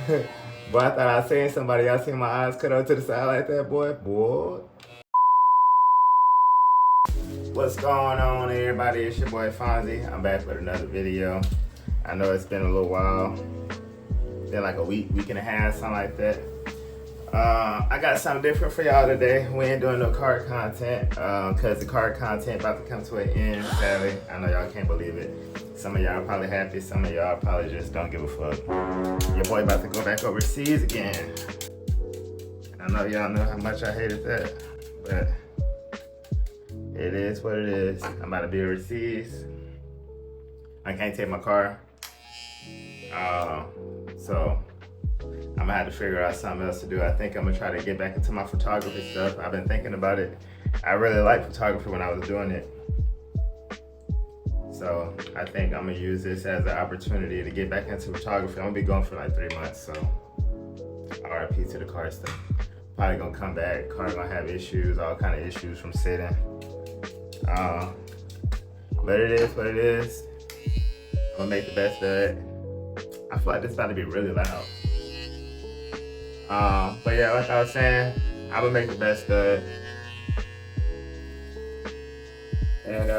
Boy, I thought I seen somebody. Y'all seen my eyes cut out to the side like that, boy? Boy. What's going on, everybody? It's your boy Phonzsy. I'm back with another video. I know it's been a little while. Been like a week and a half, something like that. I got something different for y'all today. We ain't doing no card content because the card content about to come to an end, sadly. I know y'all can't believe it. Some of y'all probably happy, some of y'all probably just don't give a fuck. Your boy about to go back overseas again. I know y'all know how much I hated that, but it is what it is. I'm about to be overseas. I can't take my car. So I'm gonna have to figure out something else to do. I think I'm gonna try to get back into my photography stuff. I've been thinking about it. I really liked photography when I was doing it. So I think I'm gonna use this as an opportunity to get back into photography. I'm gonna be gone for like 3 months, so RIP to the car stuff. Probably gonna come back. Car gonna have issues, all kind of issues from sitting. But it is what it is. I'm gonna make the best of it. I feel like this is about to be really loud. But yeah, like I was saying, I'm gonna make the best of it. And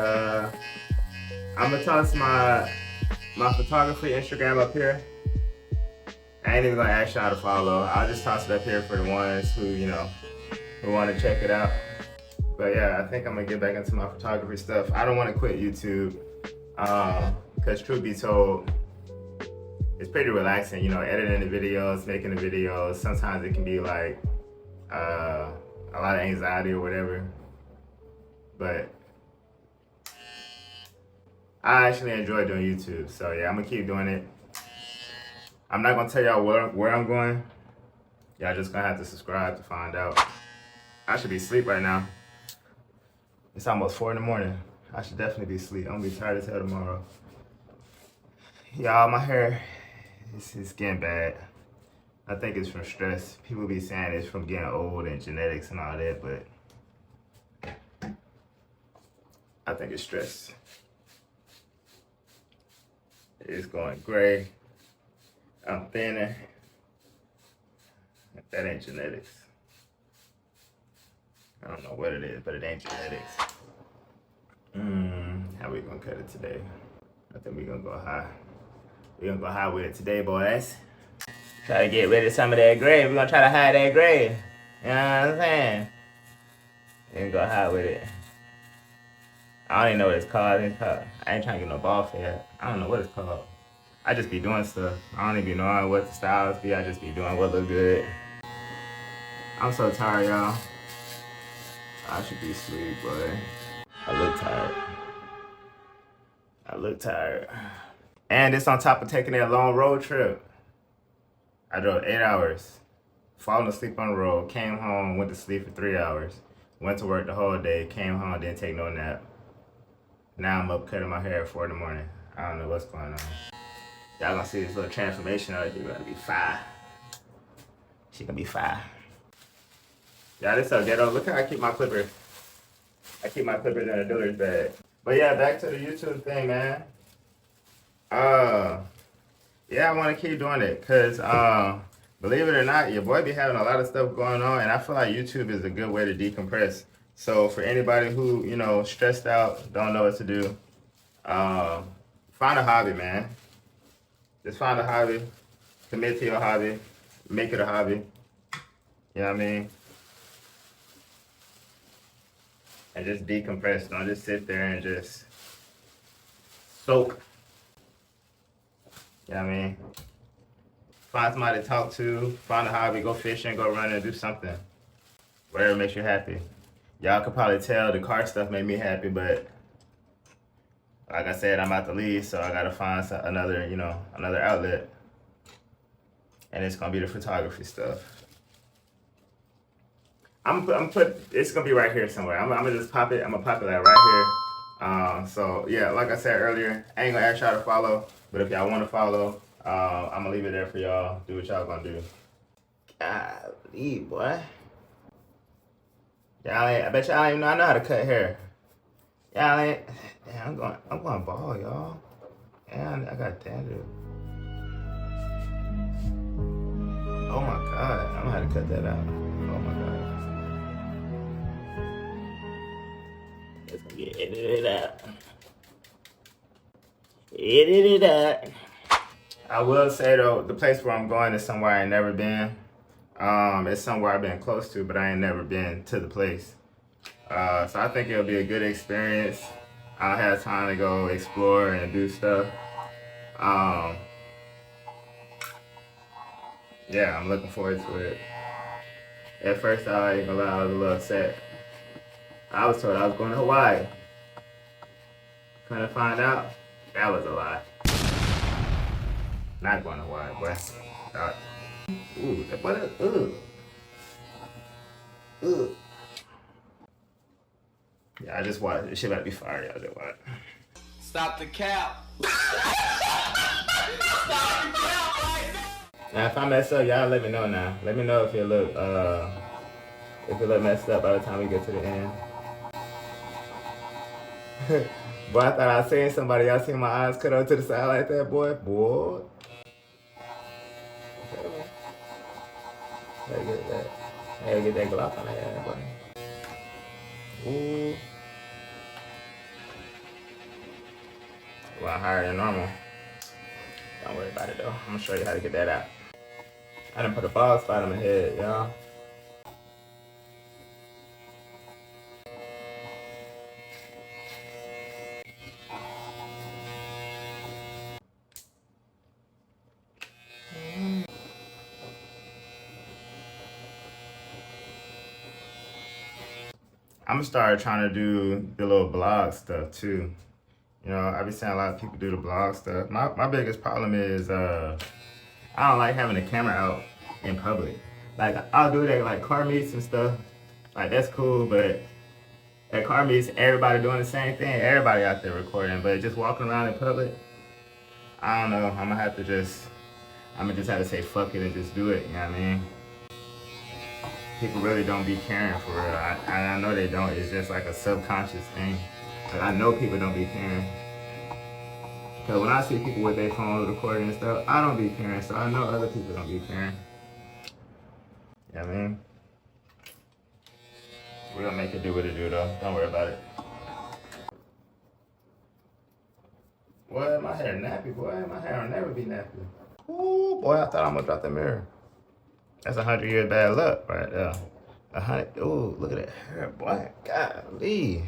I'm gonna toss my photography Instagram up here. I ain't even gonna ask y'all to follow. I'll just toss it up here for the ones who, who wanna check it out. But yeah, I think I'm gonna get back into my photography stuff. I don't wanna quit YouTube, cause truth be told, it's pretty relaxing, editing the videos, making the videos. Sometimes it can be like a lot of anxiety or whatever. But I actually enjoy doing YouTube. So yeah, I'm gonna keep doing it. I'm not gonna tell y'all where I'm going. Y'all just gonna have to subscribe to find out. I should be asleep right now. It's almost 4 in the morning. I should definitely be asleep. I'm gonna be tired as hell tomorrow. Y'all, my hair, it's getting bad. I think it's from stress. People be saying it's from getting old and genetics and all that, but I think it's stress. It's going gray. I'm thinner. That ain't genetics. I don't know what it is, but it ain't genetics. How we gonna cut it today? I think we gonna go high. We gonna go high with it today, boys. Try to get rid of some of that gray. We gonna try to hide that gray. You know what I'm saying? We gonna go high with it. I don't even know what it's called. I ain't trying to get no ball fade. I don't know what it's called. I just be doing stuff. I don't even know what the styles be. I just be doing what look good. I'm so tired, y'all. I should be asleep, but I look tired. I look tired. And it's on top of taking that long road trip. I drove 8 hours, falling asleep on the road, came home, went to sleep for 3 hours, went to work the whole day, came home, didn't take no nap. Now I'm up cutting my hair at 4 in the morning. I don't know what's going on. Y'all gonna see this little transformation out here. Gonna be fire. She gonna be fire. Yeah, this so ghetto. Look how I keep my clippers. I keep my clippers in a dealer's bag. But yeah, back to the YouTube thing, man. Yeah, I want to keep doing it because, believe it or not, your boy be having a lot of stuff going on, and I feel like YouTube is a good way to decompress. So for anybody who, stressed out, don't know what to do, find a hobby, man. Just find a hobby, commit to your hobby, make it a hobby. You know what I mean? And just decompress. Don't just sit there and just soak. You know what I mean? Find somebody to talk to, find a hobby, go fishing, go running, do something. Whatever makes you happy. Y'all could probably tell the car stuff made me happy, but like I said, I'm about to leave, so I gotta find another, another outlet. And it's gonna be the photography stuff. It's gonna be right here somewhere. I'm gonna just pop it. I'm gonna pop it like right here. So yeah, like I said earlier, I ain't gonna ask y'all to follow, but if y'all wanna follow, I'm gonna leave it there for y'all. Do what y'all gonna do. Golly, boy. I bet y'all ain't even know I know how to cut hair. Y'all ain't. Damn, I'm going bald, y'all. Yeah, I got dandruff. to cut that out. Oh my god. It's gonna get edited out. Edited out. I will say though, the place where I'm going is somewhere I ain't never been. It's somewhere I've been close to, but I ain't never been to the place. So I think it'll be a good experience. I'll have time to go explore and do stuff. Yeah, I'm looking forward to it. At first, I ain't gonna lie, I was a little upset. I was told I was going to Hawaii. Come to find out, that was a lie. Not going to Hawaii, boy. Ooh, that boy, ugh. Yeah, I just watched. This shit about to be fire, y'all. Just watch. Stop the cap. Stop the cap right now. Now, if I mess up, y'all let me know now. Let me know if it look messed up by the time we get to the end. Boy, I thought I seen somebody. Y'all seen my eyes cut out to the side like that, boy? Boy. Gotta get that. I gotta get that Glock on that boy. Ooh. A lot higher than normal. Don't worry about it though. I'm gonna show you how to get that out. I done put a bald spot on my head, y'all. I'm gonna start trying to do the little blog stuff too. You know, I be seeing a lot of people do the blog stuff. My biggest problem is I don't like having the camera out in public. Like I'll do it at like car meets and stuff. Like that's cool, but at car meets, everybody doing the same thing. Everybody out there recording, but just walking around in public, I don't know. I'm gonna just have to say fuck it and just do it. You know what I mean? People really don't be caring for real. I know they don't. It's just like a subconscious thing. Like I know people don't be caring. Cause when I see people with their phone recording and stuff, I don't be caring. So I know other people don't be caring. You know what I mean? We're gonna make it do what it do though. Don't worry about it. Boy, my hair nappy, boy. My hair will never be nappy. Ooh, boy, I thought I almost dropped the mirror. That's 100 years bad luck right there. 100, ooh, look at that hair, boy. Golly.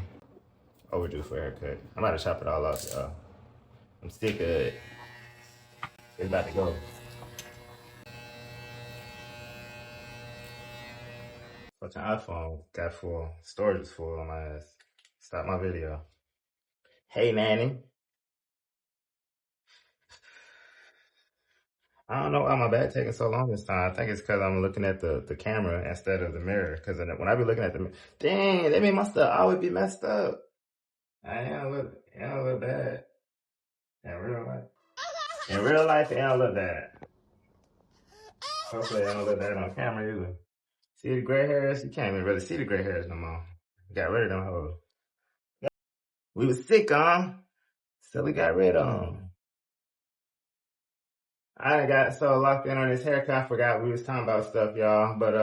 Overdue for a haircut. I'm about to chop it all off, y'all. I'm still good. It's about to go. Fucking iPhone got full. Storage is full on my ass. Stop my video. Hey, Nanny. I don't know why my back taking so long this time. I think it's because I'm looking at the camera instead of the mirror. Because when I be looking at the mirror, dang, that made my stuff always be messed up. I don't look bad. In real life. In real life, it don't look bad. Hopefully, it don't look bad on camera either. See the gray hairs? You can't even really see the gray hairs no more. Got rid of them hoes. We was sick, so we got rid of them. I got so locked in on this haircut, I forgot we was talking about stuff, y'all. But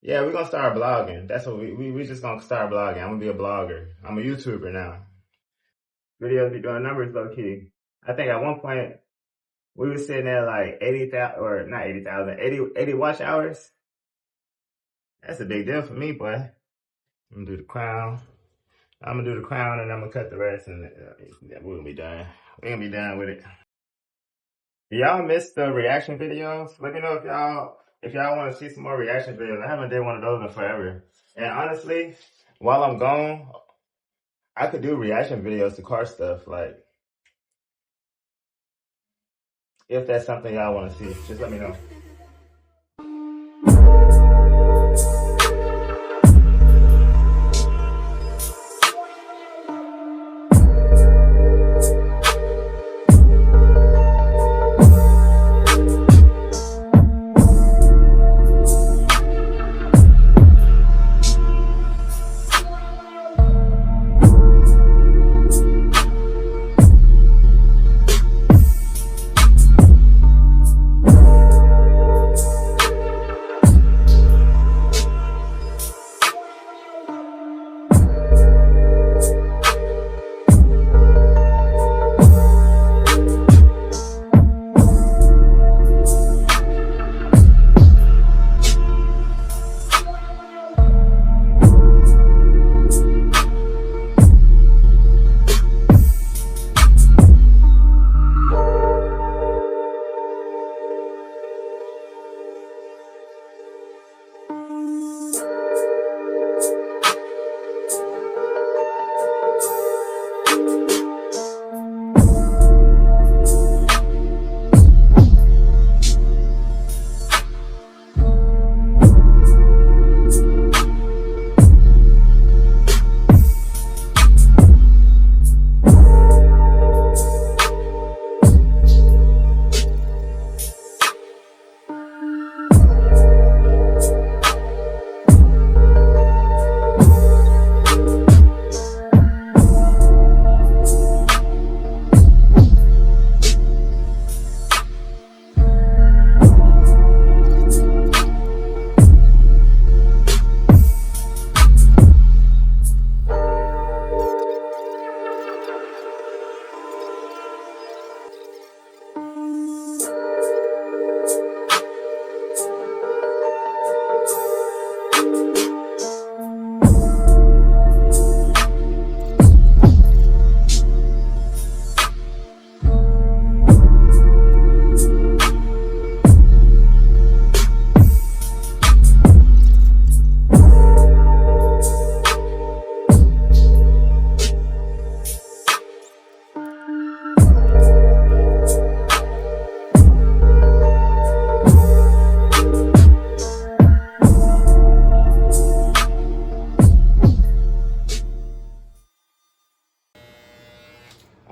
yeah, we're gonna start blogging. That's what we just gonna start blogging. I'm gonna be a blogger. I'm a YouTuber now. Videos be doing numbers low key. I think at one point we were sitting at like 80,000 or not 80,000, 80 watch hours. That's a big deal for me, boy. I'm gonna do the crown. I'm gonna do the crown and I'm gonna cut the rest, and we're gonna be done. We're gonna be done with it. Y'all missed the reaction videos? Let me know if y'all want to see some more reaction videos. I haven't done one of those in forever. And honestly, while I'm gone, I could do reaction videos to car stuff. Like, if that's something y'all want to see, just let me know.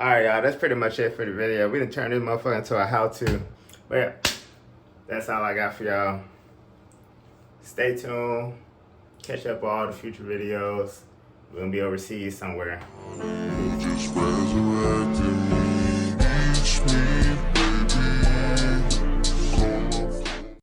Alright, y'all, that's pretty much it for the video. We done turned this motherfucker into a how-to. But yeah, that's all I got for y'all. Stay tuned. Catch up on all the future videos. We're gonna be overseas somewhere. Just resurrected.